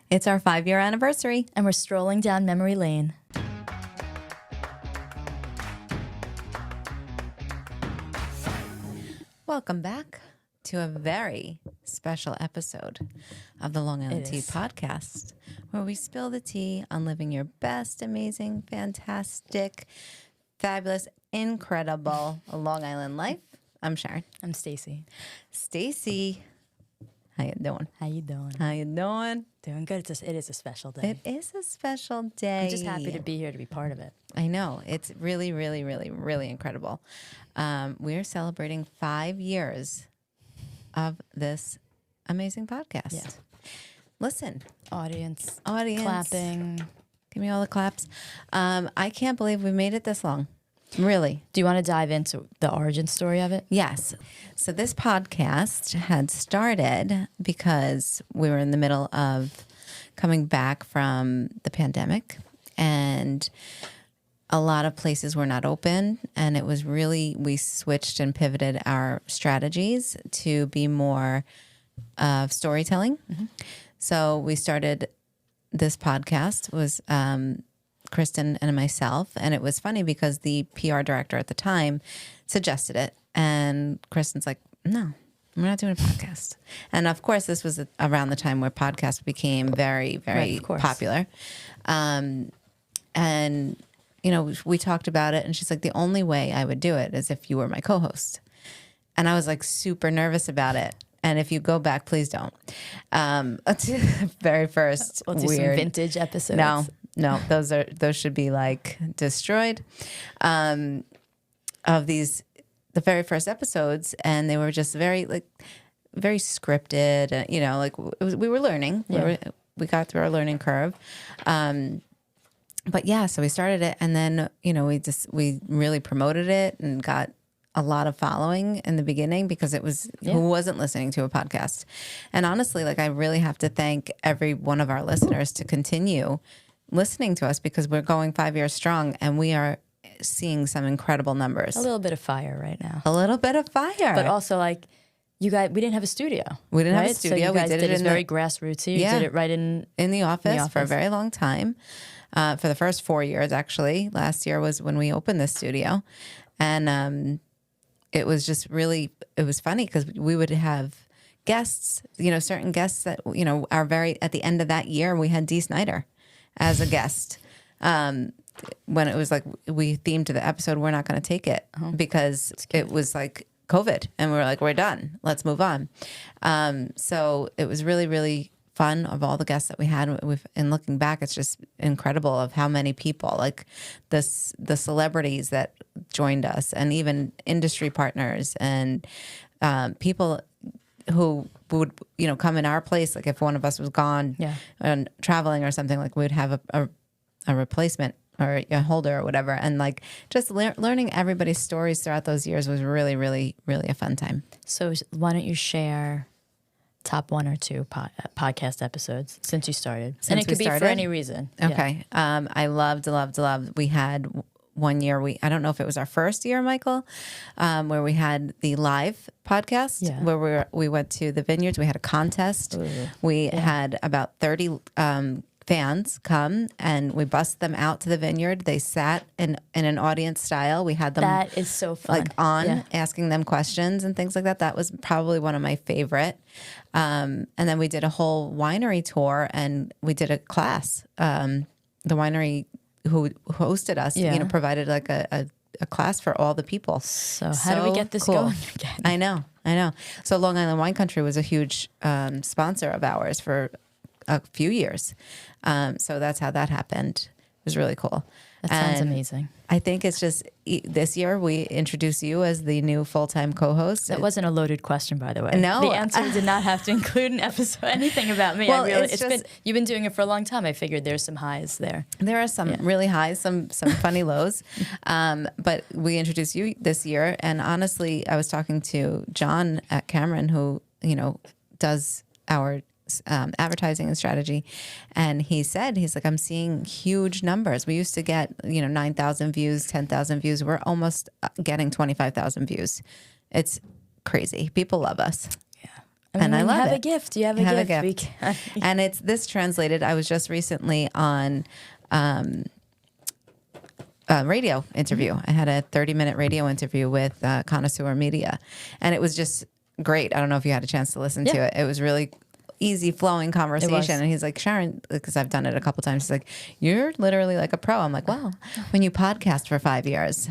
It's our 5-year anniversary. And we're strolling down memory lane. Welcome back to a very special episode of the Long Island Tea Podcast, where we spill the tea on living your best, amazing, fantastic, fabulous, incredible Long Island life. I'm Sharon. I'm Stacy. Stacy, how you doing? How you doing? How you doing? Doing good. It is a special day. It is a special day. I'm just happy to be here to be part of it. I know. It's really, really, really, really incredible. We are celebrating 5 years of this amazing podcast. Yeah. Listen. Audience. Clapping. Give me all the claps. I can't believe we made it this long. Really. Do you want to dive into the origin story of it? Yes. So this podcast had started because we were in the middle of coming back from the pandemic, and a lot of places were not open. And it was really, we switched and pivoted our strategies to be more of storytelling. Mm-hmm. So we started this podcast, was Kristen and myself. And it was funny because the PR director at the time suggested it. And Kristen's like, no, we're not doing a podcast. And of course, this was around the time where podcasts became very, very popular. And, you know, we talked about it and she's like, the only way I would do it is if you were my co-host. And I was like super nervous about it. And if you go back, please don't. Very first we'll do weird some vintage episodes. No, those should be like destroyed. Of these, the very first episodes, and they were just very scripted. You know, like we were learning. Yeah. We got through our learning curve. But yeah, so we started it, and then you know we really promoted it and got a lot of following in the beginning because it was who wasn't listening to a podcast. And honestly, like I really have to thank every one of our listeners to continue listening to us because we're going 5 years strong and we are seeing some incredible numbers. A little bit of fire right now. A little bit of fire. But also like you guys, we didn't have a studio. We didn't have a studio. So you guys we did it very grassrootsy. You did it right in the office for a very long time. For the first 4 years, actually. Last year was when we opened the studio. And it was just really, it was funny because we would have guests, you know, certain guests that, you know, are very, at the end of that year, we had Dee Snider as a guest. When it was like, we themed the episode, we're not going to take it because it was like COVID and we were like, we're done. Let's move on. So it was really, really fun of all the guests that we had. And looking back, it's just incredible of how many people, like the celebrities that joined us and even industry partners and people who would, you know, come in our place. Like if one of us was gone and traveling or something, like we'd have a replacement or a holder or whatever. And like just learning everybody's stories throughout those years was really, really, really a fun time. So why don't you share top 1 or 2 podcast episodes since you started? And it could be for any reason. Okay. Yeah. I loved. We had 1 year, I don't know if it was our first year, Michael, where we had the live podcast where we went to the vineyards. We had a contest. Ooh. We had about 30 fans come and we bussed them out to the vineyard. They sat in an audience style. We had them. That is so fun. Like asking them questions and things like that. That was probably one of my favorite. And then we did a whole winery tour and we did a class. The winery who hosted us, you know, provided like a class for all the people. So how do we get this going again? I know. So Long Island Wine Country was a huge sponsor of ours for a few years. So that's how that happened. It was really cool. That sounds amazing. I think it's just this year we introduced you as the new full-time co-host. That wasn't a loaded question, by the way. No. The answer did not have to include an episode, anything about me. Well, you've been doing it for a long time. I figured there's some highs there. There are some really highs, some funny lows. But we introduced you this year. And honestly, I was talking to John at Cameron, who, you know, does our advertising and strategy. And he's like, I'm seeing huge numbers. We used to get, 9,000 views, 10,000 views. We're almost getting 25,000 views. It's crazy. People love us. Yeah. and I love it. You have a gift. You have a gift. And it's this translated. I was just recently on a radio interview. I had a 30-minute radio interview with Connoisseur Media, and it was just great. I don't know if you had a chance to listen to it. It was really easy flowing conversation. And he's like, Sharon, because I've done it a couple times, he's like, you're literally like a pro. I'm like, well, when you podcast for 5 years,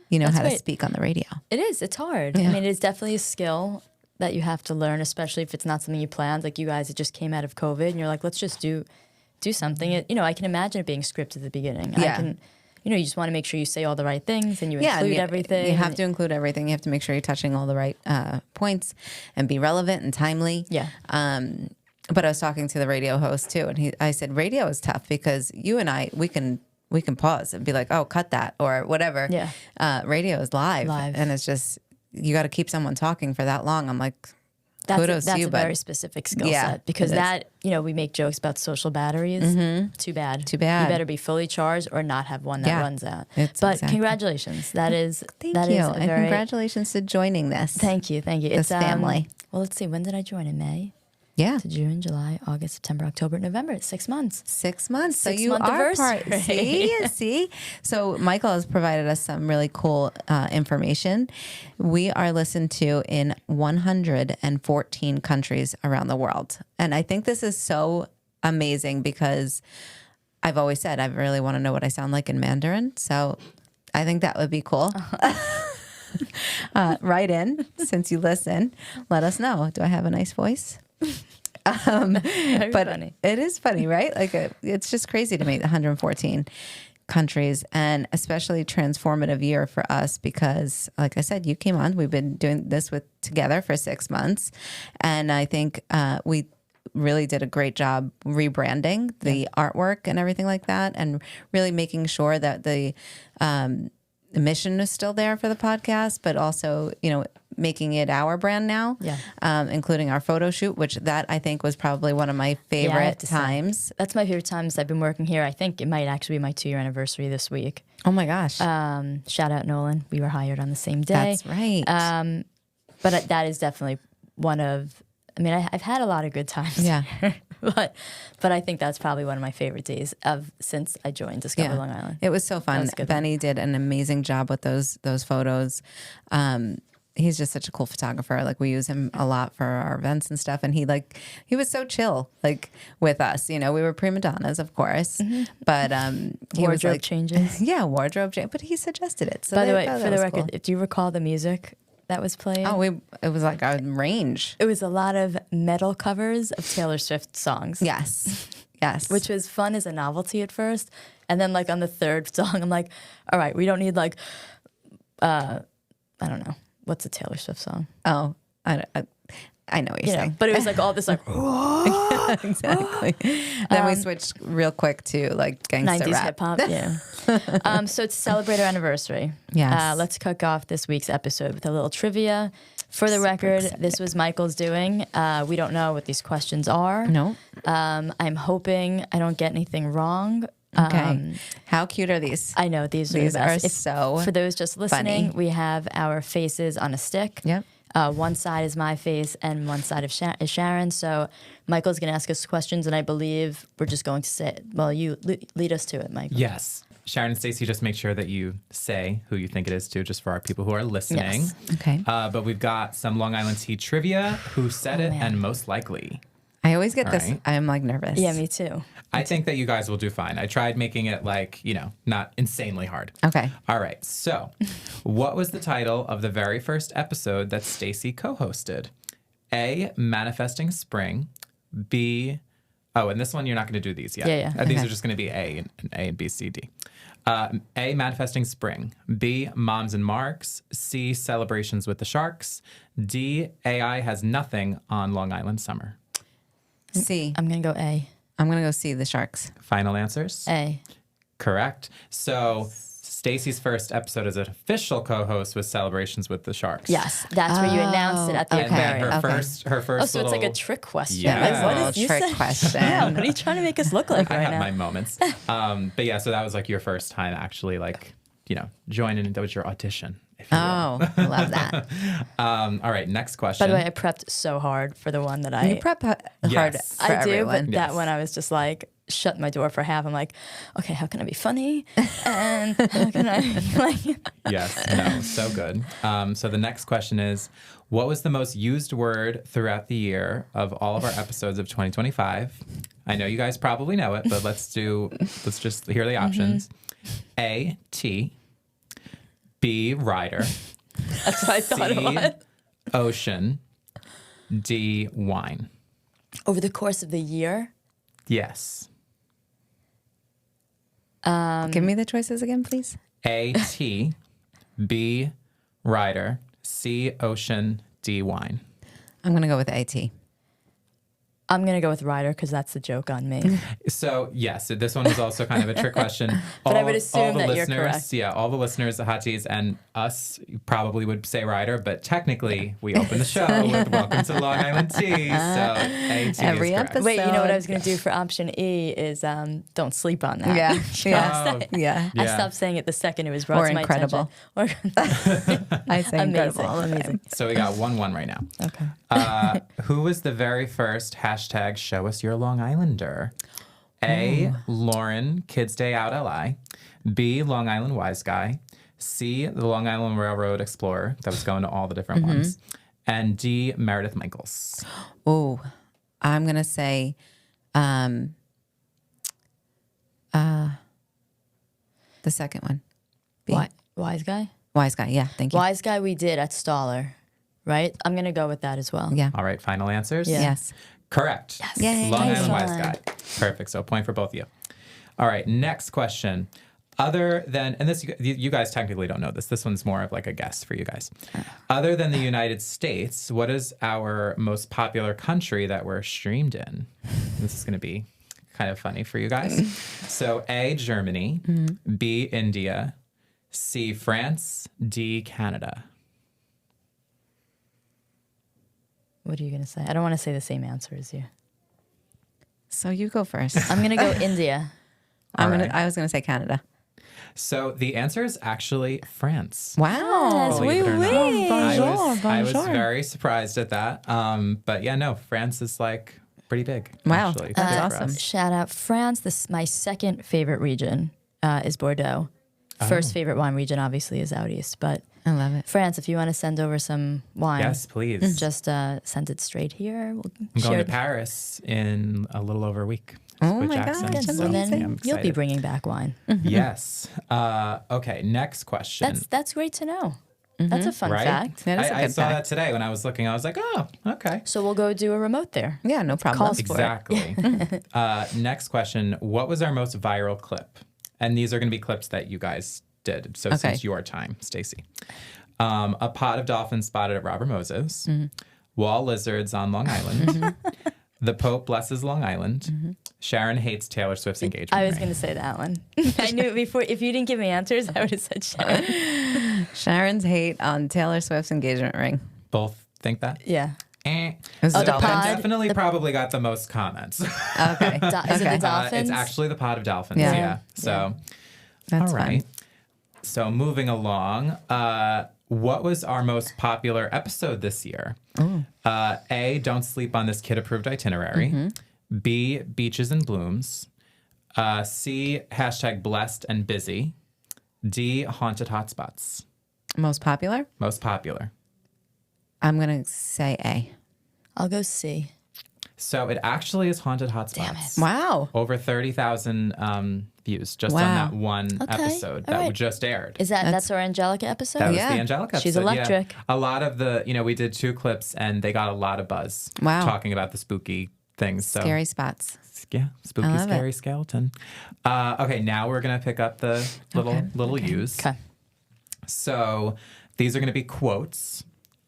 you know how to speak on the radio. It is. It's hard. I mean, it's definitely a skill that you have to learn, especially if it's not something you planned. Like you guys, it just came out of COVID, and you're like, let's just do something. I can imagine it being scripted at the beginning. Yeah. You just want to make sure you say all the right things and you include everything. You have to include everything. You have to make sure you're touching all the right points and be relevant and timely. Yeah. But I was talking to the radio host too, and I said, radio is tough because you and I, we can pause and be like, oh, cut that or whatever. Yeah. Radio is live. And it's just, you got to keep someone talking for that long. I'm like, kudos to you, a very specific skill set because we make jokes about social batteries. Too bad. You better be fully charged or not have one that runs out. Congratulations. That is Thank you. And congratulations to joining this. Thank you. This family. Well, let's see. When did I join? In May? Yeah. To June, July, August, September, October, November. It's 6 months. 6 months. So you are part. See? So Michael has provided us some really cool information. We are listened to in 114 countries around the world. And I think this is so amazing because I've always said I really want to know what I sound like in Mandarin. So I think that would be cool. Write in, since you listen. Let us know. Do I have a nice voice? But funny. It is funny, right? Like it's just crazy to me, 114 countries, and especially transformative year for us because, like I said, you came on. We've been doing this together for 6 months, and I think we really did a great job rebranding the artwork and everything like that, and really making sure that the mission is still there for the podcast, but also, making it our brand now, including our photo shoot, which that I think was probably one of my favorite times. That's my favorite times I've been working here. I think it might actually be my 2-year anniversary this week. Oh my gosh. Shout out Nolan. We were hired on the same day. That's right. But that is definitely one of, I've had a lot of good times. Yeah. But I think that's probably one of my favorite days since I joined Discover Long Island. It was so fun. Benny did an amazing job with those photos. He's just such a cool photographer. Like we use him a lot for our events and stuff. And he was so chill, with us. We were prima donnas, of course, but he was changes. Yeah, wardrobe change. But he suggested it. So by the way, for the record, do you recall the music that was playing? Oh, it was like a range. It was a lot of metal covers of Taylor Swift songs. Yes. Which was fun as a novelty at first. And then on the third song, I'm like, all right, we don't need I don't know. What's a Taylor Swift song? Oh, I know what you're saying. But it was all this yeah, exactly. Then we switched real quick to gangsta 90s rap. hip hop. Yeah. So to celebrate our anniversary, let's kick off this week's episode with a little trivia. For the record, this was Michael's doing. We don't know what these questions are. No. I'm hoping I don't get anything wrong. Okay. How cute are these? I know these are so for those just listening, funny. We have our faces on a stick. Yep. One side is my face and one side is Sharon. So Michael's going to ask us questions, and I believe we're just going to say, well, you lead us to it, Michael. Yes. Sharon and Stacy, just make sure that you say who you think it is too, just for our people who are listening. Yes. Okay. But we've got some Long Island tea trivia. Who said it and most likely? I always get All this. right. I'm nervous. Yeah, me too. I think that you guys will do fine. I tried making it not insanely hard. Okay. All right. So, what was the title of the very first episode that Stacy co-hosted? A, Manifesting Spring. B, and this one you're not going to do these yet. Yeah. These are just going to be A and B, C, D. A, Manifesting Spring. B, Moms and Marks. C, Celebrations with the Sharks. D, AI has nothing on Long Island Summer. C. I'm going to go A. I'm going to go see the Sharks. Final answers? A. Correct. So Stacy's first episode as an official co-host was Celebrations with the Sharks. Yes, that's where you announced it at the And then very her first Oh, so it's little, like a trick question. Yeah. Like, What is you trick said? question? Yeah, what are you trying to make us look like I right have now? my moments. But yeah, so that was your first time actually joining. That was your audition, if you will. Oh, I love that. All right, next question. By the way, I prepped so hard for the one that I You prep hard Yes. for I do, everyone. but that one I was just like shut my door for half. I'm like, okay, how can I be funny? And how can I like Yes, no, so good. So the next question is, what was the most used word throughout the year of all of our episodes of 2025? I know you guys probably know it, but let's just hear the options. A, tea. B, rider. That's what I thought it was. Ocean. D, wine. Over the course of the year, Yes. Give me the choices again, please. A, tea. B, rider. C, ocean. D, wine. I'm going to go with AT. I'm gonna go with rider because that's the joke on me. So yes, this one was also kind of a trick question. But I would assume that you're listeners, correct. Yeah, all the listeners, the Hot Teas, and us probably would say rider, but technically we opened the show with "Welcome to Long Island Tea," so AT Every is correct. episode. Wait, you know what I was gonna do for option E is don't sleep on that. Yeah. Oh, Yeah. I yeah. stopped saying it the second it was brought Or to my incredible. attention. I say incredible all the time. Amazing. So we got 1-1 right now. Okay. Who was the very first hashtag Show Us Your Long Islander? A, Lauren, Kids Day Out LI. B, Long Island Wise Guy. C, the Long Island Railroad Explorer that was going to all the different ones. And D, Meredith Michaels. Oh, I'm going to say the second one. B. Wise guy? Wise guy. Yeah. Thank you. Wise guy we did at Staller, right? I'm gonna go with that as well. Yeah. All right, final answers? Yeah. Yes. Correct. Yes. Yay. Long Nice Island Wise one. Guy. Perfect. So a point for both of you. All right, next question. Other than, and this, you guys technically don't know this. This one's more of like a guess for you guys. Other than the United States, what is our most popular country that we're streamed in? This is going to be kind of funny for you guys. So A, Germany. B, India. C, France. D, Canada. What are you gonna say? I don't want to say the same answer as you. So you go first. I'm gonna go India. All right. I was gonna say Canada. So the answer is actually France. Wow. Believe it or not. Bonjour, I was bonjour. very surprised at that. But yeah, no, France is like pretty big. Wow, actually, that's for awesome. us. Shout out France. This my second favorite region is Bordeaux. First favorite wine region obviously is out east, but I love it. France, if you want to send over some wine, Yes, please. just send it straight here. We'll I'm share going to the- Paris in a little over a week. Oh with my Jackson, gosh, Good. so Well, then I'm you'll be excited. bringing back wine. Yes. Okay, next question. That's great to know. That's a fun right? fact. That is a I good saw that fact. today when I was looking. I was like, oh, okay. So we'll go do a remote there. Yeah, no problem. calls for it. Exactly. Next question. What was our most viral clip? And these are going to be clips that you guys did. So Okay. since your time, Stacy. A pod of dolphins spotted at Robert Moses. Wall lizards on Long Island. The Pope blesses Long Island. Sharon hates Taylor Swift's engagement I was ring. going to say that one. I knew it before. If you didn't give me answers, I would have said Sharon. Sharon's hate on Taylor Swift's engagement ring. Both think that? Yeah. Eh. Is Oh, it the all- pod- Definitely probably got the most comments. Okay. Is it the dolphins? It's actually the pod of dolphins. Yeah. Yeah. So, That's all right. fun. So moving along, what was our most popular episode this year? A, Don't Sleep on This Kid-Approved Itinerary. B, Beaches and Blooms. C, hashtag Blessed and Busy. D, Haunted Hotspots. Most popular? Most popular. I'm going to say A. I'll go C. So it actually is Haunted Hotspots. Damn it. Wow. Over 30,000 views just on Wow. that one episode all that right. just aired. Is that's our Angelica episode? That was Yeah. the Angelica She's episode, electric. Yeah. A lot of the, we did 2 clips and they got a lot of buzz. Wow. Talking about the spooky things. So Scary spots. yeah, spooky, I love scary it. skeleton. Okay, now we're going to pick up the little U's. Okay. So these are going to be quotes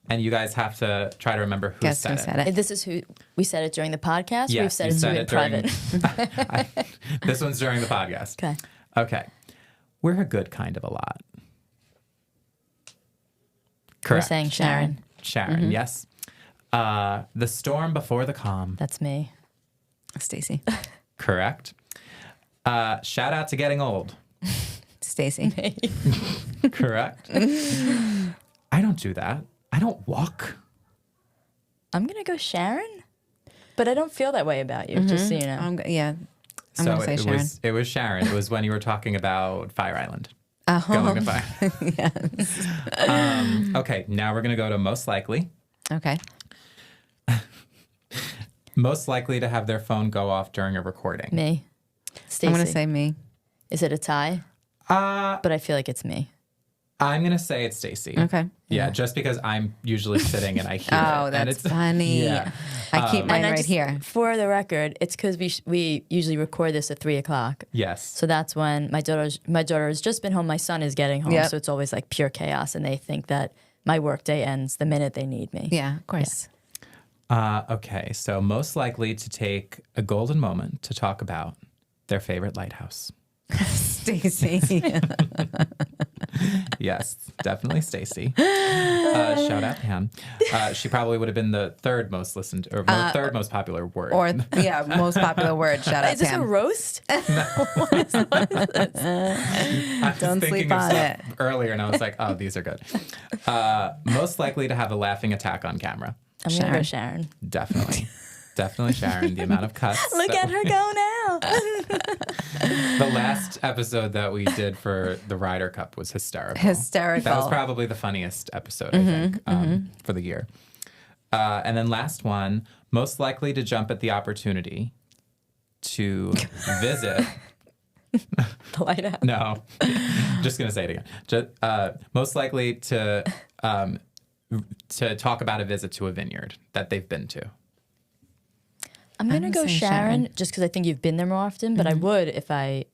and you guys have to try to remember who Guess said who it. said it. This is who we said it during the podcast. Yes, We've said you it said in it during- private. This one's during the podcast. Okay. Okay. We're a good kind of a lot. We're Correct. saying Sharon. Sharon, yes. The storm before the calm. That's me. Stacy. Correct. Shout out to getting old. Stacy. Correct. don't do that. I don't walk. I'm going to go Sharon, but I don't feel that way about you, just so you know. I'm going to say it Sharon. It was Sharon. It was when you were talking about Fire Island. Oh, Going to Fire. yes. Okay, now we're going to go to most likely. Okay. Most likely to have their phone go off during a recording. Me. Stacy. I'm going to say me. Is it a tie? But I feel like it's me. I'm going to say it's Stacy. Okay. Yeah, just because I'm usually sitting and I hear it. Oh, and that's funny. Yeah. I keep mine right here. For the record, it's because we usually record this at 3:00. Yes. So that's when my daughter has just been home. My son is getting home. Yep. So it's always like pure chaos. And they think that my workday ends the minute they need me. Yeah, of course. Okay, so most likely to take a golden moment to talk about their favorite lighthouse. Stacy. Yes, definitely Stacy. Shout out Pam. She probably would have been the third most listened or third most popular word. Or, most popular word. Shout out Is this Pam. a roast? Don't sleep on it. Earlier, and I was like, oh, these are good. Most likely to have a laughing attack on camera. I'm going to go Sharon. Definitely. Definitely Sharon. The amount of cuts. Look at her go now. The last episode that we did for the Ryder Cup was hysterical. That was probably the funniest episode, I think, for the year. And then last one, most likely to jump at the opportunity to visit. The lighthouse. No, just going to say it again. Most likely to talk about a visit to a vineyard that they've been to. I'm going to go Sharon just because I think you've been there more often, but I would if I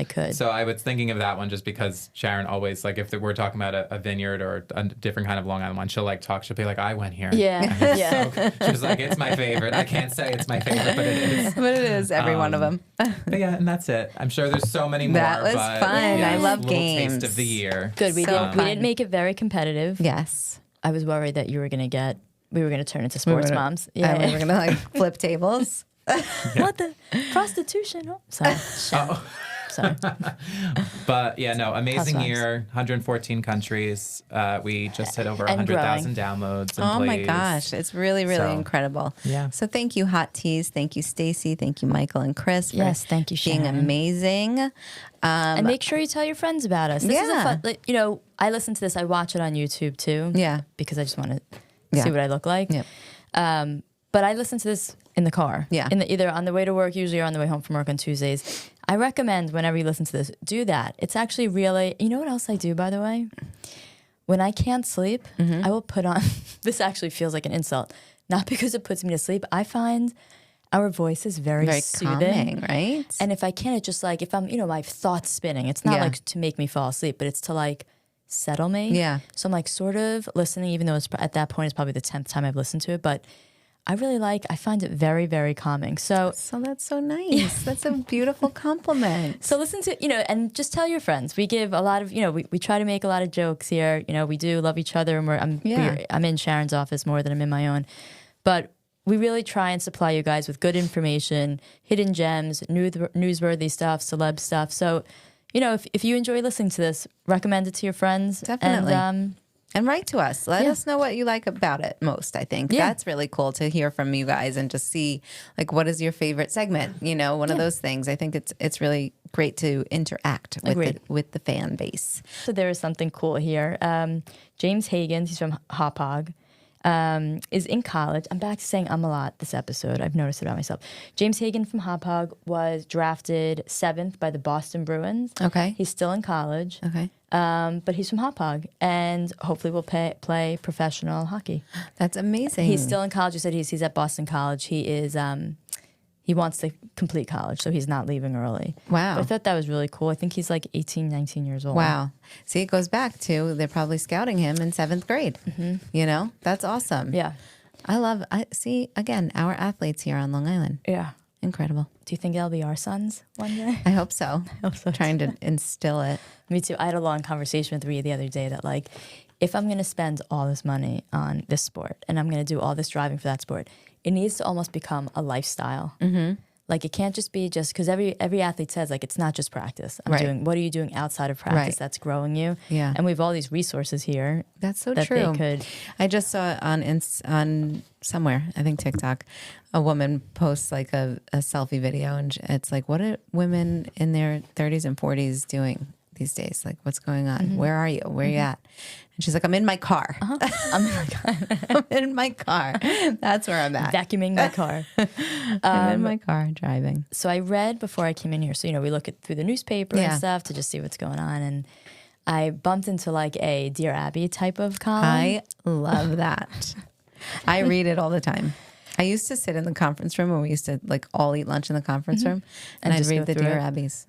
could. So I was thinking of that one just because Sharon always, like, if we're talking about a vineyard or a different kind of Long Island one, she'll be like, I went here. Yeah. Yeah. She's like, it's my favorite. I can't say it's my favorite, but it is. But it is every one of them. But yeah, and that's it. I'm sure there's so many more. That was fun. Yeah, I love little games. Taste of the year. Good. We didn't make it very competitive. Yes. I was worried that we were going to turn into sports moms. Yeah. We were going to like flip tables. What the? Prostitution. Oh, sorry. Sorry. But yeah, no, amazing Housewives. year, 114 countries. We just hit over And 100,000 downloads. And Oh my plays. gosh, it's really, really incredible. Yeah. So thank you, Hot Teas. Thank you, Stacy. Thank you, Michael and Chris. For Yes, thank you, being Sharon. amazing. And make sure you tell your friends about us. This is a fun, I listen to this. I watch it on YouTube too. Yeah. Because I just want to see what I look like. Yep. But I listen to this in the car. Yeah. Either on the way to work, usually, or on the way home from work on Tuesdays. I recommend whenever you listen to this, do that. It's actually really, you know what else I do, by the way? When I can't sleep, I will put on, this actually feels like an insult, not because it puts me to sleep. I find our voice is very soothing. Calming, right? And if I can't, it's just like, if I'm, my thoughts spinning, it's not like to make me fall asleep, but it's to like settle me. Yeah. So I'm like sort of listening, even though it's at that point, it's probably the 10th time I've listened to it, but I find it very, very calming. So that's so nice. That's a beautiful compliment. So listen to, and just tell your friends. We give a lot of, we try to make a lot of jokes here. We do love each other, and I'm in Sharon's office more than I'm in my own. But we really try and supply you guys with good information, hidden gems, newsworthy stuff, celeb stuff. So, if you enjoy listening to this, recommend it to your friends. Definitely. And write to us. Let us know what you like about it most, I think. Yeah. That's really cool to hear from you guys and just see, like, what is your favorite segment? One of those things. I think it's really great to interact with the fan base. So there is something cool here. James Hagan, he's from Hop Hog, is in college. I'm back to saying I'm a lot this episode. I've noticed it about myself. James Hagan from Hop Hog was drafted 7th by the Boston Bruins. Okay. He's still in college. Okay. But he's from Hop Hog, and hopefully will play professional hockey. That's amazing. He's still in college. You said he's at Boston College. He is he wants to complete college, so he's not leaving early. Wow. But I thought that was really cool. I think he's like 18, 19 years old. Wow. See, it goes back to they're probably scouting him in 7th grade. Mm-hmm. That's awesome. Yeah. I see, again, our athletes here on Long Island. Yeah. Incredible. Do you think they'll be our sons one day? I hope so. I hope so. Trying to instill it. Me too. I had a long conversation with Rhea the other day that, like, if I'm going to spend all this money on this sport and I'm going to do all this driving for that sport, it needs to almost become a lifestyle. Mm-hmm. Like, it can't just be because every athlete says, like, it's not just practice. Right. What are you doing outside of practice that's growing you? Yeah. And we have all these resources here. That's so that true. They could. I just saw on somewhere, I think TikTok, a woman posts like a selfie video, and it's like, what are women in their 30s and 40s doing these days? Like, what's going on? Where are you? Where are you at? And she's like, I'm in my car. I'm in my car. I'm in my car. That's where I'm at. Vacuuming my car. I'm in my car driving. So I read before I came in here. So, we look through the newspaper and stuff to just see what's going on. And I bumped into like a Dear Abby type of column. I love that. I read it all the time. I used to sit in the conference room when we used to like all eat lunch in the conference room, and I'd read the Dear Abby's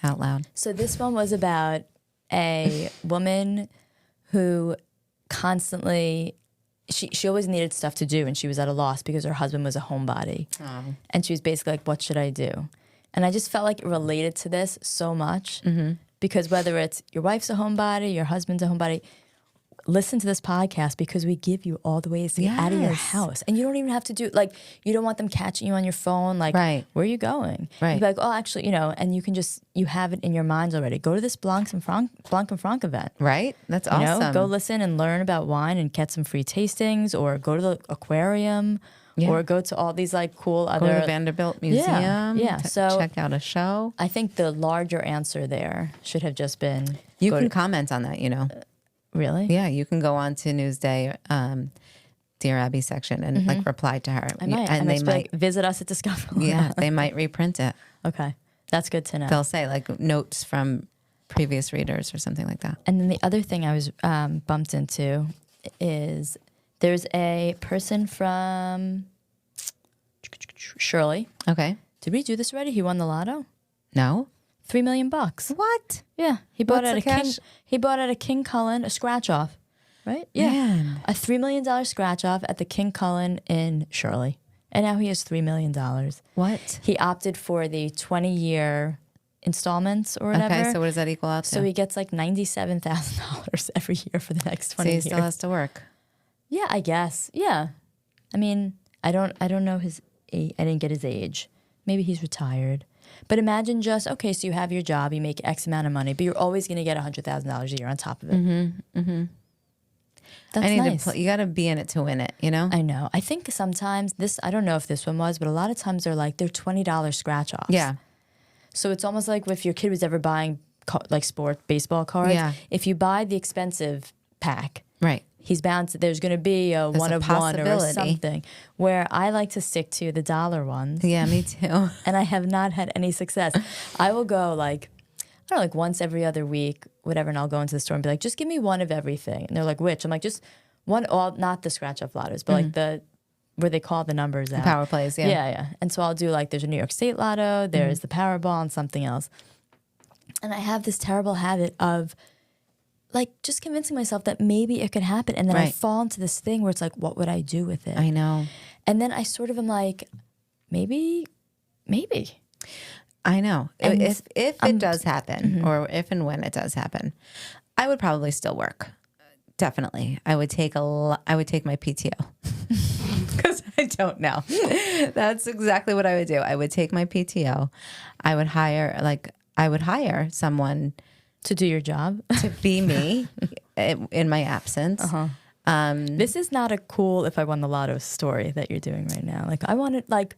out loud. So this one was about a woman who constantly, she always needed stuff to do, and she was at a loss because her husband was a homebody. Oh. And she was basically like, what should I do? And I just felt like it related to this so much because whether it's your wife's a homebody, your husband's a homebody, listen to this podcast because we give you all the ways to get out of your house. And you don't even have to do, like, you don't want them catching you on your phone, like, where are you going? Right. You'd be like, oh, actually, and you can just, you have it in your minds already. Go to this Blanc and Franc event. Right? That's awesome. Go listen and learn about wine and get some free tastings, or go to the aquarium, or go to all these, like, cool other... Go to the Vanderbilt Museum. Yeah. So check out a show. I think the larger answer there should have just been... You can comment on that, Really? Yeah, you can go on to Newsday, Dear Abby section and like reply to her. I might. And they might like, visit us at Discover. Yeah, they might reprint it. Okay, that's good to know. They'll say like notes from previous readers or something like that. And then the other thing I was bumped into is there's a person from Shirley. Okay. Did we do this already? He won the lotto? No. $3 million. What? Yeah, he bought What's at the a cash? He bought at a King Cullen, a scratch off, right? Yeah, Man. a $3 million scratch off at the King Cullen in Shirley, and now he has $3 million. What? He opted for the 20-year installments or whatever. Okay, so what does that equal out to? So he gets like $97,000 every year for the next 20 so he years. still has to work. Yeah, I guess. Yeah, I mean, I don't know his age. I didn't get his age. Maybe he's retired. But imagine just, okay, so you have your job, you make X amount of money, but you're always going to get $100,000 a year on top of it. That's nice. You got to be in it to win it, I know. I think sometimes I don't know if this one was, but a lot of times they're $20 scratch offs. Yeah. So it's almost like if your kid was ever buying like sport baseball cards, if you buy the expensive pack, right, he's bound to, there's going to be a one of one or something, where I like to stick to the dollar ones. Yeah, me too. And I have not had any success. I will go like once every other week, whatever, and I'll go into the store and be like, just give me one of everything. And they're like, which? I'm like, just one, not the scratch off lottos, but like where they call the numbers out. Power plays, yeah. Yeah. And so I'll do like, there's a New York State lotto, there's the Powerball and something else. And I have this terrible habit of like just convincing myself that maybe it could happen. And then I fall into this thing where it's like, what would I do with it? I know. And then I sort of am like, maybe. I know. And if it does happen, or if and when it does happen, I would probably still work. Definitely. I would take my PTO. Because I don't know. That's exactly what I would do. I would take my PTO. I would hire someone To do your job. to be me in my absence. This is not a cool if I won the lotto story that you're doing right now. Like, I wanted, like,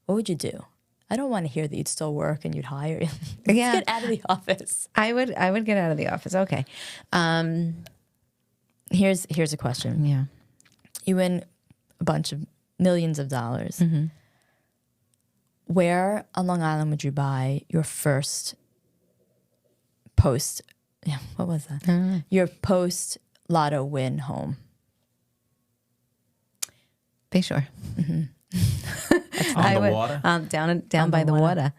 what would you do? I don't want to hear that you'd still work and you'd hire. Let's get out of the office. I would get out of the office. Okay. Here's a question. Yeah. You win a bunch of millions of dollars. Where on Long Island would you buy your first post? Yeah, what was that? Your post lotto win home. Bayshore. On the water? Down by the water.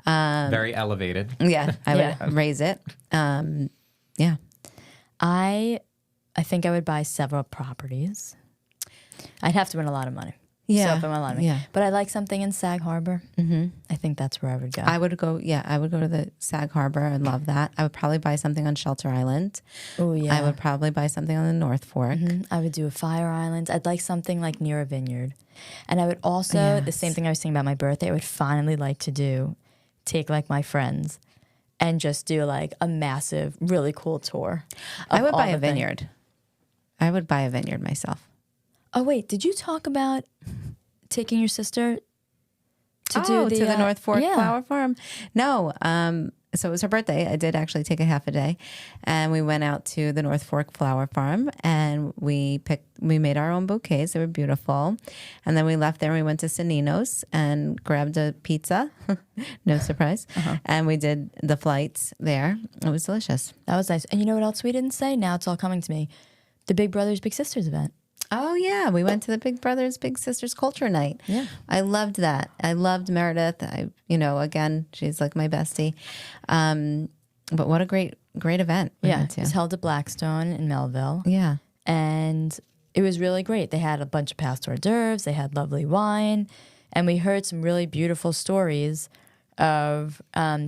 Very elevated. Yeah, I would raise it. Yeah. I think I would buy several properties. I'd have to win a lot of money. Yeah. So if I'm alignment. Yeah. But I like something in Sag Harbor. I think that's where I would go. I would go to the Sag Harbor. I love that. I would probably buy something on Shelter Island. Oh, yeah. I would probably buy something on the North Fork. I would do a Fire Island. I'd like something like near a vineyard. And I would also, the same thing I was saying about my birthday, I would finally like to take like my friends and just do like a massive, really cool tour. I would buy a vineyard. I would buy a vineyard myself. Oh, wait, did you talk about taking your sister to do the North Fork Flower Farm? No. So it was her birthday. I did actually take a half a day, and we went out to the North Fork Flower Farm, and we made our own bouquets. They were beautiful. And then we left there and we went to Sonino's and grabbed a pizza. No surprise. And we did the flights there. It was delicious. That was nice. And you know what else we didn't say? Now it's all coming to me. The Big Brothers Big Sisters event. Oh, yeah. We went to the Big Brothers Big Sisters Culture Night. Yeah. I loved that. I loved Meredith. Again, she's like my bestie. But what a great event. It was held at Blackstone in Melville. Yeah. And it was really great. They had a bunch of past hors d'oeuvres. They had lovely wine. And we heard some really beautiful stories of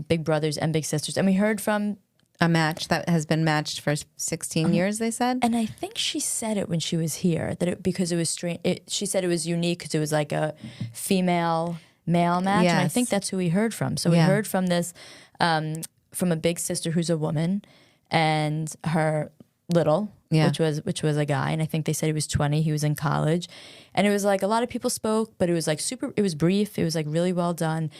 Big Brothers and Big Sisters. And we heard from a match that has been matched for 16 years, they said. And I think she said it when she was here, because it was strange. She said it was unique because it was like a female-male match. Yes. And I think that's who we heard from. So we heard from this, from a big sister who's a woman, and her little, which was a guy. And I think they said he was 20. He was in college. And it was like a lot of people spoke, but it was like it was brief. It was like really well done.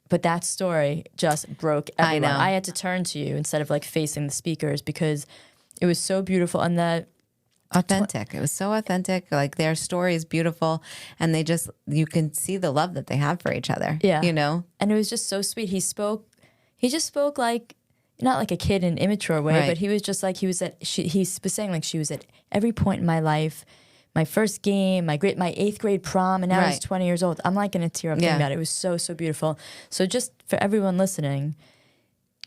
But that story just broke everyone. I know. I had to turn to you instead of like facing the speakers because it was so beautiful. And authentic. It was so authentic. Like their story is beautiful, and you can see the love that they have for each other. Yeah. And it was just so sweet. He just spoke like, not like a kid in an immature way, Right. but he was just like, he was saying like she was at every point in my life. My first game, my 8th grade prom, and now he's Right. 20 years old. I'm like going to tear up thinking about it. It was so, so beautiful. So just for everyone listening,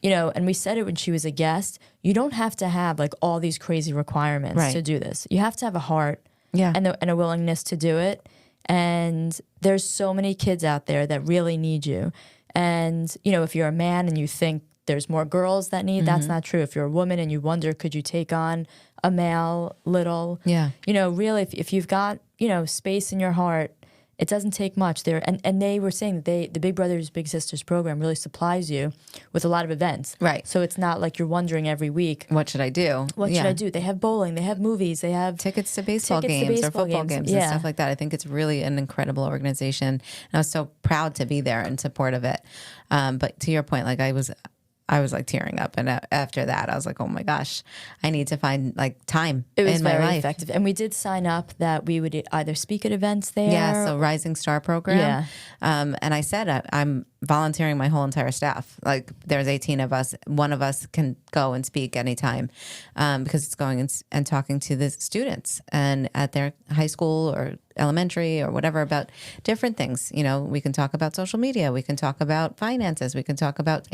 and we said it when she was a guest, you don't have to have like all these crazy requirements Right. to do this. You have to have a heart Yeah. and a willingness to do it. And there's so many kids out there that really need you. And, if you're a man and you think there's more girls that need, that's not true. If you're a woman and you wonder, could you take on a male little? Yeah. Really, if you've got, space in your heart, it doesn't take much there. And they were saying that the Big Brothers Big Sisters program really supplies you with a lot of events. Right. So it's not like you're wondering every week, What should I do? what should I do? They have bowling, they have movies, they have Tickets to baseball Tickets to games or baseball football games. games and Yeah. stuff like that. I think it's really an incredible organization. And I was so proud to be there in support of it. But to your point, like I was like tearing up, and after that, I was like, "Oh my gosh, I need to find like time It was in my very life." effective. And we did sign up that we would either speak at events there. Yeah, so Rising Star program. Yeah. And I said I'm volunteering my whole entire staff. Like there's 18 of us. One of us can go and speak anytime because it's going and talking to the students and at their high school or elementary or whatever about different things. We can talk about social media. We can talk about finances. We can talk about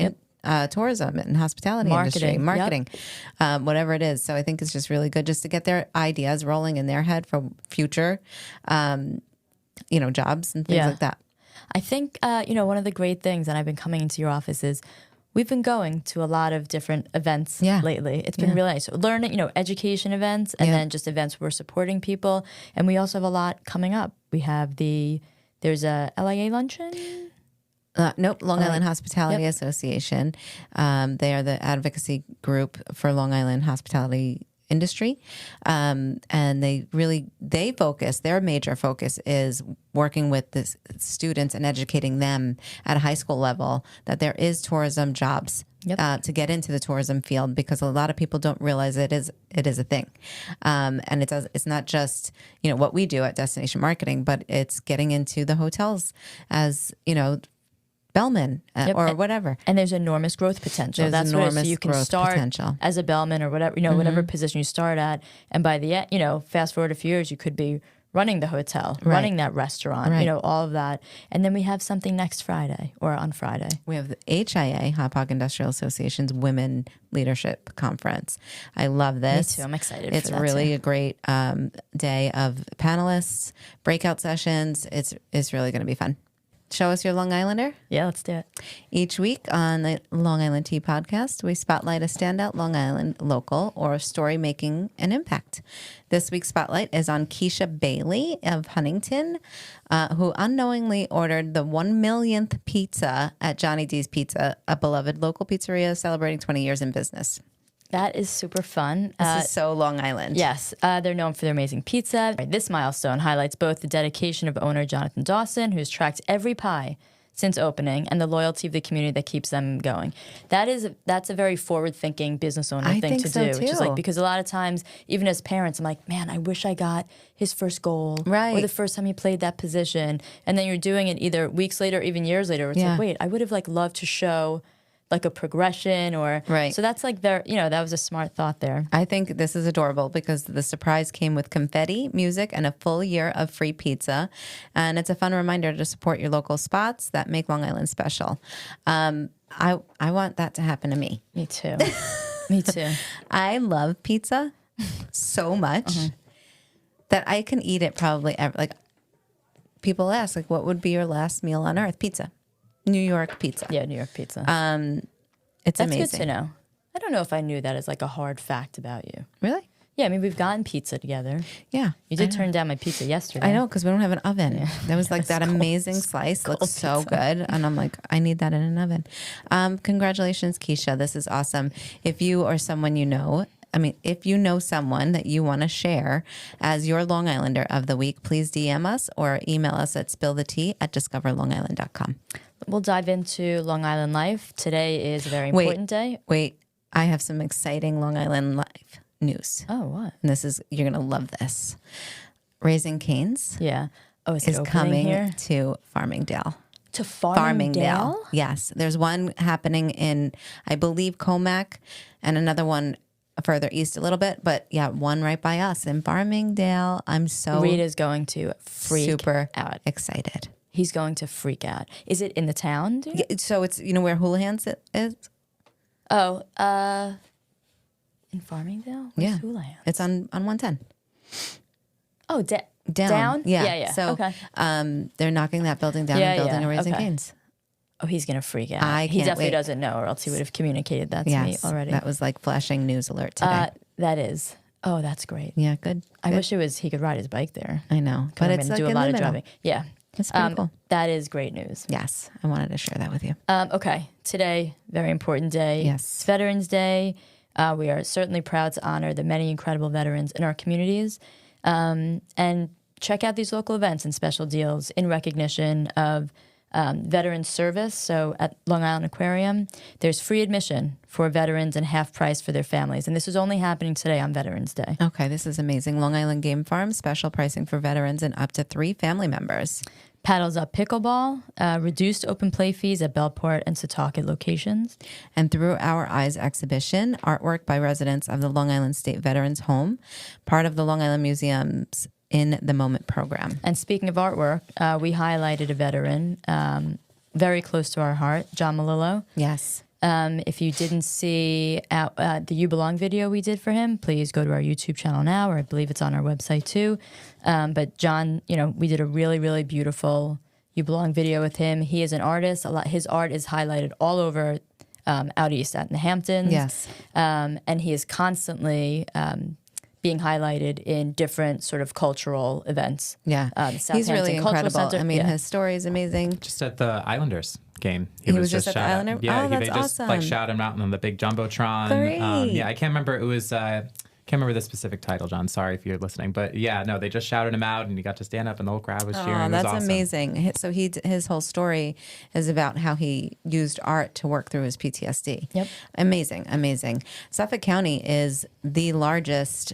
tourism and hospitality industry, marketing, whatever it is. So I think it's just really good just to get their ideas rolling in their head for future, jobs and things like that. I think, one of the great things, and I've been coming into your office, is we've been going to a lot of different events lately. It's been really nice. So learning, education events, and then just events where we're supporting people. And we also have a lot coming up. We have there's a LIA luncheon. Nope, Long Island Hospitality Association. They are the advocacy group for Long Island hospitality industry. And they focus, their major focus is working with the students and educating them at a high school level that there is tourism jobs to get into the tourism field, because a lot of people don't realize it is a thing. And it's not just, what we do at Destination Marketing, but it's getting into the hotels as, bellman or whatever. And there's enormous growth potential. That's what it is. So you can start as a bellman or whatever, whatever position you start at. And by the end, fast forward a few years, you could be running the hotel, running that restaurant, all of that. And then we have something next Friday or on Friday. We have the HIA, Hauppauge Industrial Association's Women Leadership Conference. I love this. Me too. I'm excited It's for that really too. a great day of panelists, breakout sessions. It's really going to be fun. Show us your Long Islander. Yeah, let's do it. Each week on the Long Island Tea Podcast, we spotlight a standout Long Island local or a story making an impact. This week's spotlight is on Keisha Bailey of Huntington, who unknowingly ordered the 1 millionth pizza at Johnny D's Pizza, a beloved local pizzeria celebrating 20 years in business. That is super fun. This is so Long Island. Yes, they're known for their amazing pizza. This milestone highlights both the dedication of owner Jonathan Dawson, who's tracked every pie since opening, and the loyalty of the community that keeps them going. That's a very forward-thinking business owner thing to do. Which is like, because a lot of times, even as parents, I'm like, man, I wish I got his first goal, or the first time he played that position, and then you're doing it either weeks later, or even years later. Where it's like, wait, I would have loved to show like a progression or so that's like that was a smart thought there. I think this is adorable because the surprise came with confetti, music, and a full year of free pizza. And it's a fun reminder to support your local spots that make Long Island special. I want that to happen to me. Me too. Me too. I love pizza so much that I can eat it probably ever. Like people ask, like, what would be your last meal on earth? Pizza. New York pizza. Yeah, New York pizza. It's That's amazing. good to know. I don't know if I knew that as like a hard fact about you. Really? Yeah, I mean, we've gotten pizza together. Yeah. You did turn down my pizza yesterday. I know, because we don't have an oven. Yeah. There was like that amazing slice. Looks so good. And I'm like, I need that in an oven. Congratulations, Keisha. This is awesome. If you or someone you know, if you know someone that you want to share as your Long Islander of the week, please DM us or email us at spillthetea@discoverlongisland.com. We'll dive into Long Island life. Today is a very important day. Wait, I have some exciting Long Island life news. Oh, what? And you're going to love this. Raising Cane's Yeah. Oh, is coming here? To Farmingdale. To Farmingdale? Yes. There's one happening in, I believe, Comac, and another one further east a little bit. But yeah, one right by us in Farmingdale. I'm so Rita's going to freak out. Excited. He's going to freak out. Is it in the town? Yeah, so it's, where Houlihan's is? Oh, in Farmingdale? Where's Houlihan's? It's on 110. Oh, down? Yeah. So okay. They're knocking that building down and building a Raising Cane's. Oh, he's going to freak out. He definitely doesn't know, or else he would have communicated that to me already. That was like flashing news alert today. That is. Oh, that's great. Yeah, good. I wish he could ride his bike there. I know. But it's like do a lot of driving. Yeah. That's pretty cool. That is great news. Yes. I wanted to share that with you. Okay. Today, very important day. Yes. It's Veterans Day. We are certainly proud to honor the many incredible veterans in our communities. And check out these local events and special deals in recognition of veteran service. So at Long Island Aquarium, there's free admission for veterans and half price for their families. And this is only happening today on Veterans Day. Okay, this is amazing. Long Island Game Farm, special pricing for veterans and up to 3 family members. Paddles Up Pickleball, reduced open play fees at Bellport and Setauket locations. And Through Our Eyes exhibition, artwork by residents of the Long Island State Veterans Home, part of the Long Island Museum's In the Moment program. And speaking of artwork, we highlighted a veteran very close to our heart, John Malillo. Yes. If you didn't see the You Belong video we did for him, please go to our YouTube channel now, or I believe it's on our website too. But John, we did a really, really beautiful You Belong video with him. He is an artist. His art is highlighted all over out east at the Hamptons. Yes. And he is constantly being highlighted in different sort of cultural events. Yeah. He's really incredible. His story is amazing. Just at the Islanders game. He was just at the Islanders? Yeah, oh, that's they just awesome. shouted him out on the big Jumbotron. Great. I can't remember. It was... can't remember the specific title, John. Sorry if you're listening. But yeah, no, they just shouted him out and he got to stand up and the whole crowd was cheering. Oh, that's awesome. amazing. So his whole story is about how he used art to work through his PTSD. Yep. Amazing. Suffolk County is the largest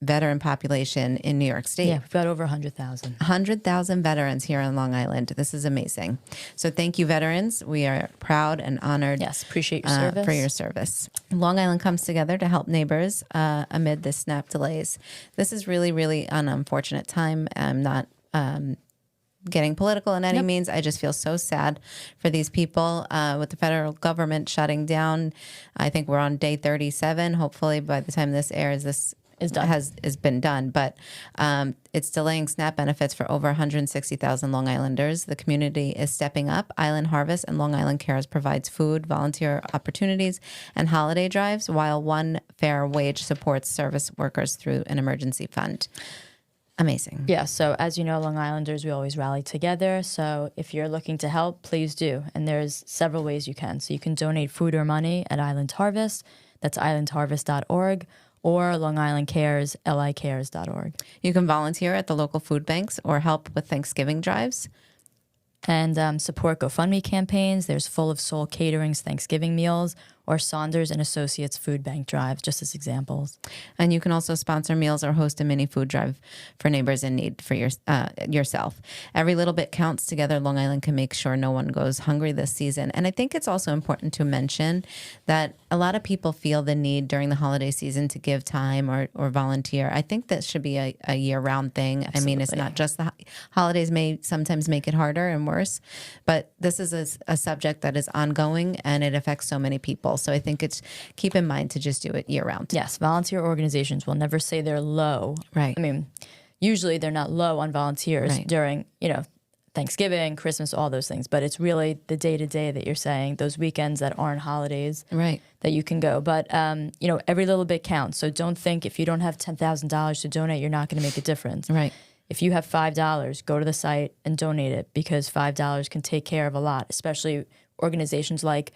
veteran population in New York State. Yeah, we've got over 100,000. 100,000 veterans here on Long Island. This is amazing. So thank you, veterans. We are proud and honored. Yes, appreciate your service. For your service. Long Island comes together to help neighbors amid the SNAP delays. This is really, really an unfortunate time. I'm not getting political in any means. I just feel so sad for these people with the federal government shutting down. I think we're on day 37. Hopefully by the time this airs, this is done. Has been done, but it's delaying SNAP benefits for over 160,000 Long Islanders. The community is stepping up. Island Harvest and Long Island Cares provides food, volunteer opportunities, and holiday drives, while One Fair Wage supports service workers through an emergency fund. Amazing. Yeah, so as you know, Long Islanders, we always rally together. So if you're looking to help, please do. And there's several ways you can. So you can donate food or money at Island Harvest. That's islandharvest.org. or Long Island Cares, licares.org. You can volunteer at the local food banks or help with Thanksgiving drives. And support GoFundMe campaigns. There's Full of Soul Catering's Thanksgiving meals, or Saunders and Associates Food Bank drives, just as examples. And you can also sponsor meals or host a mini food drive for neighbors in need for yourself. Every little bit counts. Together, Long Island can make sure no one goes hungry this season. And I think it's also important to mention that a lot of people feel the need during the holiday season to give time or volunteer. I think that should be a year-round thing. Absolutely. I mean, it's not just the holidays may sometimes make it harder and worse, but this is a subject that is ongoing and it affects so many people. So I think it's keep in mind to just do it year round. Yes, volunteer organizations will never say they're low. Right. I mean, usually they're not low on volunteers during, Thanksgiving, Christmas, all those things. But it's really the day-to-day that you're saying, those weekends that aren't holidays, that you can go. But, every little bit counts. So don't think if you don't have $10,000 to donate, you're not going to make a difference. Right. If you have $5, go to the site and donate it, because $5 can take care of a lot, especially organizations like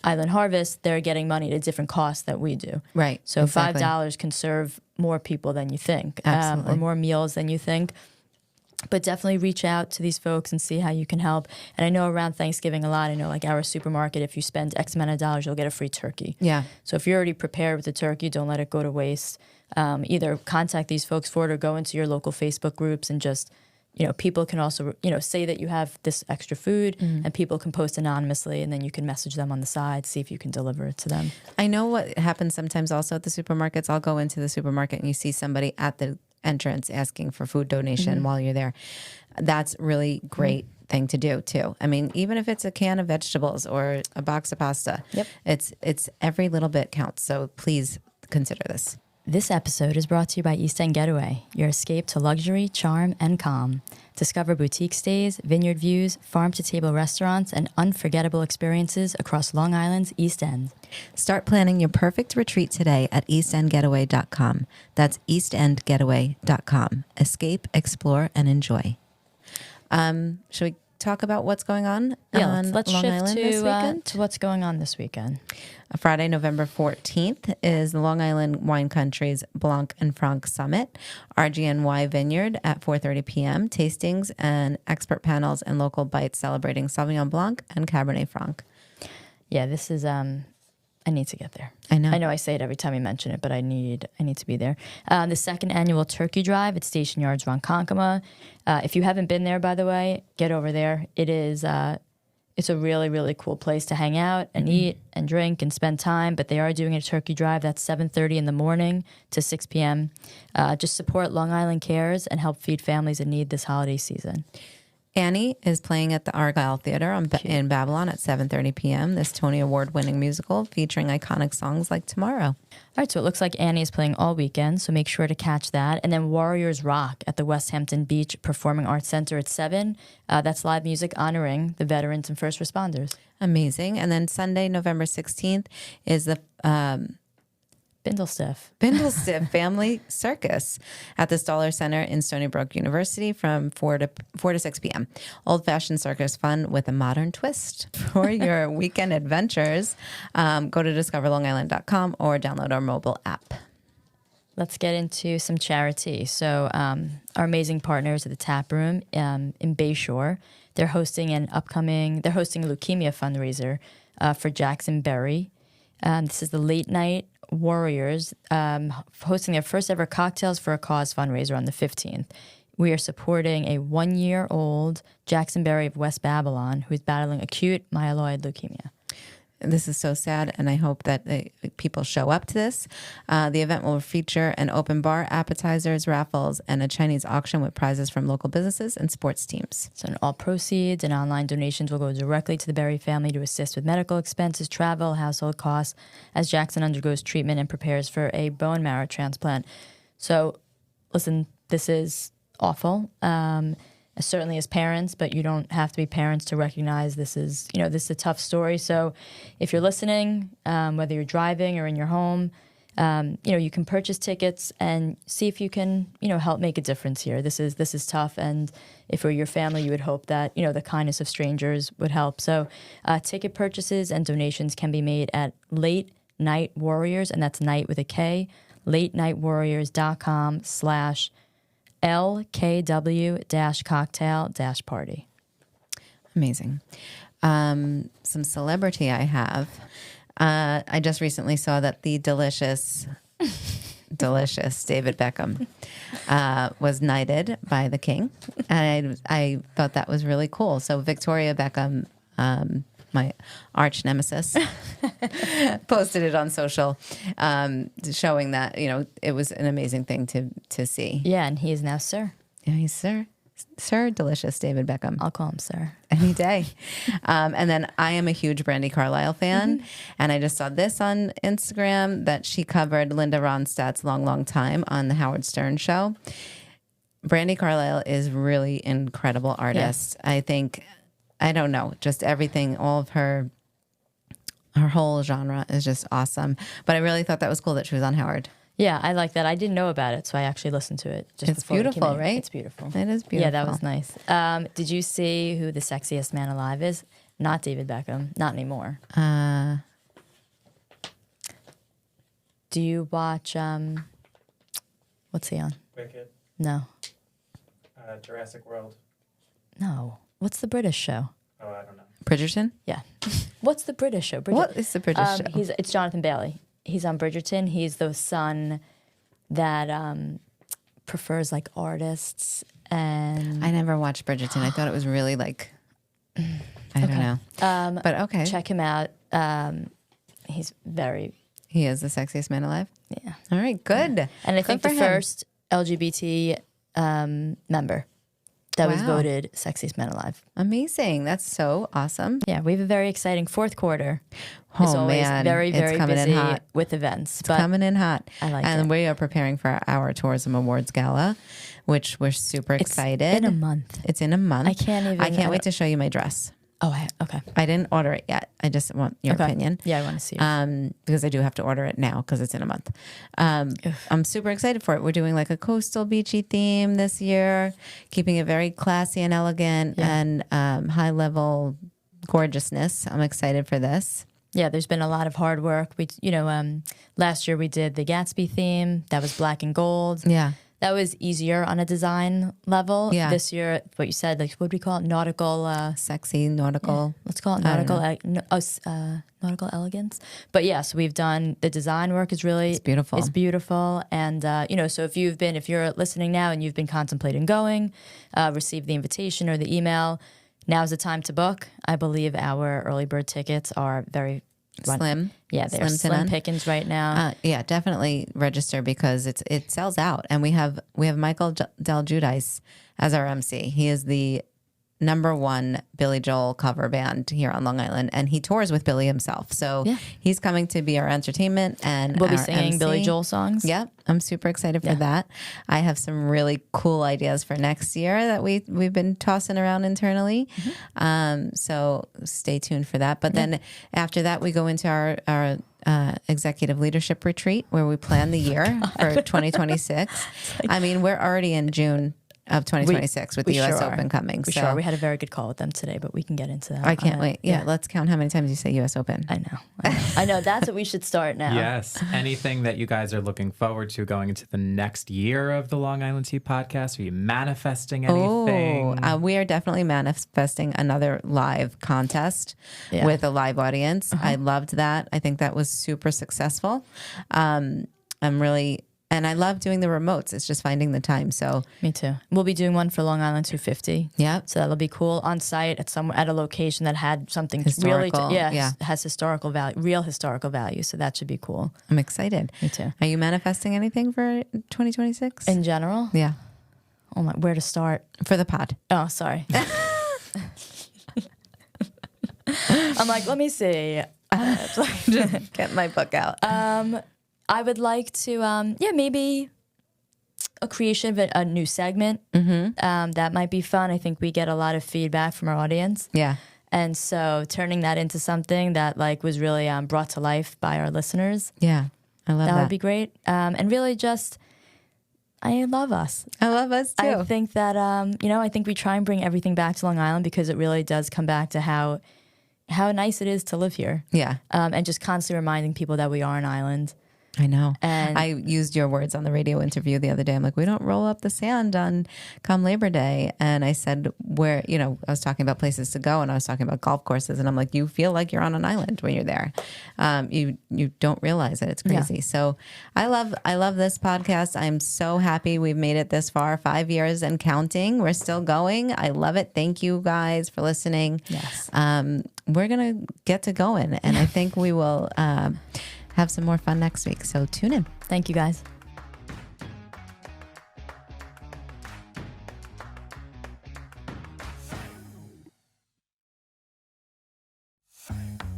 Island Harvest. They're getting money at a different cost that we do. Right. So exactly. $5 can serve more people than you think, or more meals than you think. But definitely reach out to these folks and see how you can help. And I know around Thanksgiving a lot, I know like our supermarket, if you spend X amount of dollars, you'll get a free turkey. Yeah. So if you're already prepared with the turkey, don't let it go to waste. Either contact these folks for it or go into your local Facebook groups and just, people can also, say that you have this extra food, and people can post anonymously, and then you can message them on the side, see if you can deliver it to them. I know what happens sometimes also at the supermarkets. I'll go into the supermarket and you see somebody at the entrance asking for food donation while you're there. That's really great thing to do too. I mean, even if it's a can of vegetables or a box of pasta, it's every little bit counts. So please consider this. This episode is brought to you by East End Getaway, your escape to luxury, charm, and calm. Discover boutique stays, vineyard views, farm-to-table restaurants, and unforgettable experiences across Long Island's East End. Start planning your perfect retreat today at eastendgetaway.com. That's eastendgetaway.com. Escape, explore, and enjoy. Should we talk about what's going on let's Long shift Island this weekend? To what's going on this weekend. Friday, November 14th is the Long Island Wine Country's Blanc and Franc Summit, RGNY Vineyard at 4:30 p.m. Tastings and expert panels and local bites celebrating Sauvignon Blanc and Cabernet Franc. Yeah, this is I need to get there. I know I say it every time you mention it, but I need to be there. The second annual Turkey Drive at Station Yards Ronkonkoma. If you haven't been there, by the way, get over there. It is it's a really, really cool place to hang out and eat and drink and spend time. But they are doing a turkey drive. That's 7:30 in the morning to 6 p.m. Just support Long Island Cares and help feed families in need this holiday season. Annie is playing at the Argyle Theater in Babylon at 7:30 p.m. This Tony Award-winning musical featuring iconic songs like Tomorrow. All right, so it looks like Annie is playing all weekend, so make sure to catch that. And then Warriors Rock at the West Hampton Beach Performing Arts Center at 7. That's live music honoring the veterans and first responders. Amazing. And then Sunday, November 16th is the Bindlestiff Family Circus at the Stoller Center in Stony Brook University from 4 to 6 p.m. Old-fashioned circus fun with a modern twist. For your weekend adventures, go to discoverlongisland.com or download our mobile app. Let's get into some charity. So our amazing partners at the Tap Room in Bayshore, they're hosting a leukemia fundraiser for Jackson Berry. This is the late night Warriors hosting their first ever Cocktails for a Cause fundraiser on the 15th. We are supporting a 1-year-old Jackson Berry of West Babylon who is battling acute myeloid leukemia. This is so sad, and I hope that people show up to this. The event will feature an open bar, appetizers, raffles, and a Chinese auction with prizes from local businesses and sports teams. So all proceeds and online donations will go directly to the Berry family to assist with medical expenses, travel, household costs, as Jackson undergoes treatment and prepares for a bone marrow transplant. So, listen, this is awful. Certainly as parents, but you don't have to be parents to recognize this is a tough story. So if you're listening, whether you're driving or in your home, you can purchase tickets and see if you can, help make a difference here. This is tough. And if we're your family, you would hope that, the kindness of strangers would help. So ticket purchases and donations can be made at Late Night Warriors, and that's night with a K, latenightwarriors.com/LKW-cocktail-party. Amazing. Some celebrity I have. I just recently saw that the delicious David Beckham was knighted by the king. And I thought that was really cool. So Victoria Beckham, my arch nemesis, posted it on social, showing that, it was an amazing thing to see. Yeah, and he is now Sir. Yeah, he's Sir Delicious David Beckham. I'll call him Sir. Any day. And then I am a huge Brandi Carlile fan. And I just saw this on Instagram that she covered Linda Ronstadt's Long Time on the Howard Stern show. Brandi Carlile is really incredible artist. Yeah. I don't know, just everything, all of her whole genre is just awesome. But I really thought that was cool that she was on Howard. Yeah, I like that. I didn't know about it, so I actually listened to it. It's beautiful, right? It's beautiful. It is beautiful. Yeah, that was nice. Did you see who the sexiest man alive is? Not David Beckham. Not anymore. Do you watch, what's he on? Wicked. No. Jurassic World. No. What's the British show? Oh, I don't know. Bridgerton? Yeah. What's the British show? What is the British show? It's Jonathan Bailey. He's on Bridgerton. He's the son that prefers like artists, and I never watched Bridgerton. I thought it was really like, I don't know. But okay. Check him out. He's very... He is the sexiest man alive? Yeah. All right, good. Yeah. And I think the first LGBT member that was voted sexiest man alive. Amazing. That's so awesome. Yeah, we have a very exciting fourth quarter. Oh, it's always man. very, very it's coming busy in hot. With events. It's coming in hot. I like and it. we are preparing for our Tourism Awards Gala, which we're super excited. In a month. It's in a month. I can't wait to show you my dress. Oh, okay. I didn't order it yet. I just want your opinion. Yeah, I want to see it. Because I do have to order it now because it's in a month. I'm super excited for it. We're doing like a coastal beachy theme this year, keeping it very classy and elegant and high level gorgeousness. I'm excited for this. Yeah, there's been a lot of hard work. Last year we did the Gatsby theme. That was black and gold. Yeah. That was easier on a design level. Yeah. This year, what you said, like, what do we call it? Nautical. Sexy, nautical. Yeah. Let's call it nautical. Nautical elegance. But yeah, so we've done the design work is really. It's beautiful. It's beautiful. And, so if you're listening now and you've been contemplating going, receive the invitation or the email, now's the time to book. I believe our early bird tickets are very slim. Yeah, they're slim pickings right now. Yeah, definitely register because it sells out. And we have Michael Del Giudice as our MC. He is the #1 Billy Joel cover band here on Long Island, and he tours with Billy himself. So he's coming to be our entertainment, and we'll be singing MC. Billy Joel songs. Yep, I'm super excited for that. I have some really cool ideas for next year that we've been tossing around internally. So stay tuned for that. But then after that, we go into our executive leadership retreat where we plan the year for 2026. I mean, we're already in June. of 2026 with the U.S. Open coming. Sure. We had a very good call with them today, but we can get into that. I can't wait. Yeah, let's count how many times you say U.S. Open. I know. That's what we should start now. Yes. Anything that you guys are looking forward to going into the next year of the Long Island Tea Podcast? Are you manifesting anything? We are definitely manifesting another live contest with a live audience. I loved that. I think that was super successful. And I love doing the remotes. It's just finding the time. So me too. We'll be doing one for Long Island 250. Yeah. So that'll be cool on site at a location that had something historical. Has historical value, real historical value. So that should be cool. I'm excited. Me too. Are you manifesting anything for 2026? In general? Yeah. Oh my, where to start? For the pod. Oh, sorry. I'm like, let me see. Just get my book out. I would like to, maybe a creation of a new segment. That might be fun. I think we get a lot of feedback from our audience. Yeah. And so turning that into something that like was really brought to life by our listeners. Yeah. I love that. That would be great. And really just, I love us. I love us too. I think that, I think we try and bring everything back to Long Island because it really does come back to how nice it is to live here. Yeah. And just constantly reminding people that we are an island. I know. And I used your words on the radio interview the other day. I'm like, we don't roll up the sand on come Labor Day. And I said, I was talking about places to go and I was talking about golf courses. And I'm like, you feel like you're on an island when you're there. You don't realize it. It's crazy. Yeah. So I love this podcast. I'm so happy we've made it this far, 5 years and counting. We're still going. I love it. Thank you guys for listening. Yes. We're going to get to going. And I think we will have some more fun next week. So tune in. Thank you, guys.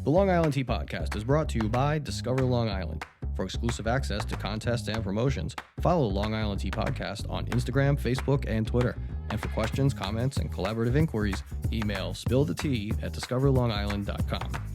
The Long Island Tea Podcast is brought to you by Discover Long Island. For exclusive access to contests and promotions, follow Long Island Tea Podcast on Instagram, Facebook, and Twitter. And for questions, comments, and collaborative inquiries, email spillthetea@discoverlongisland.com.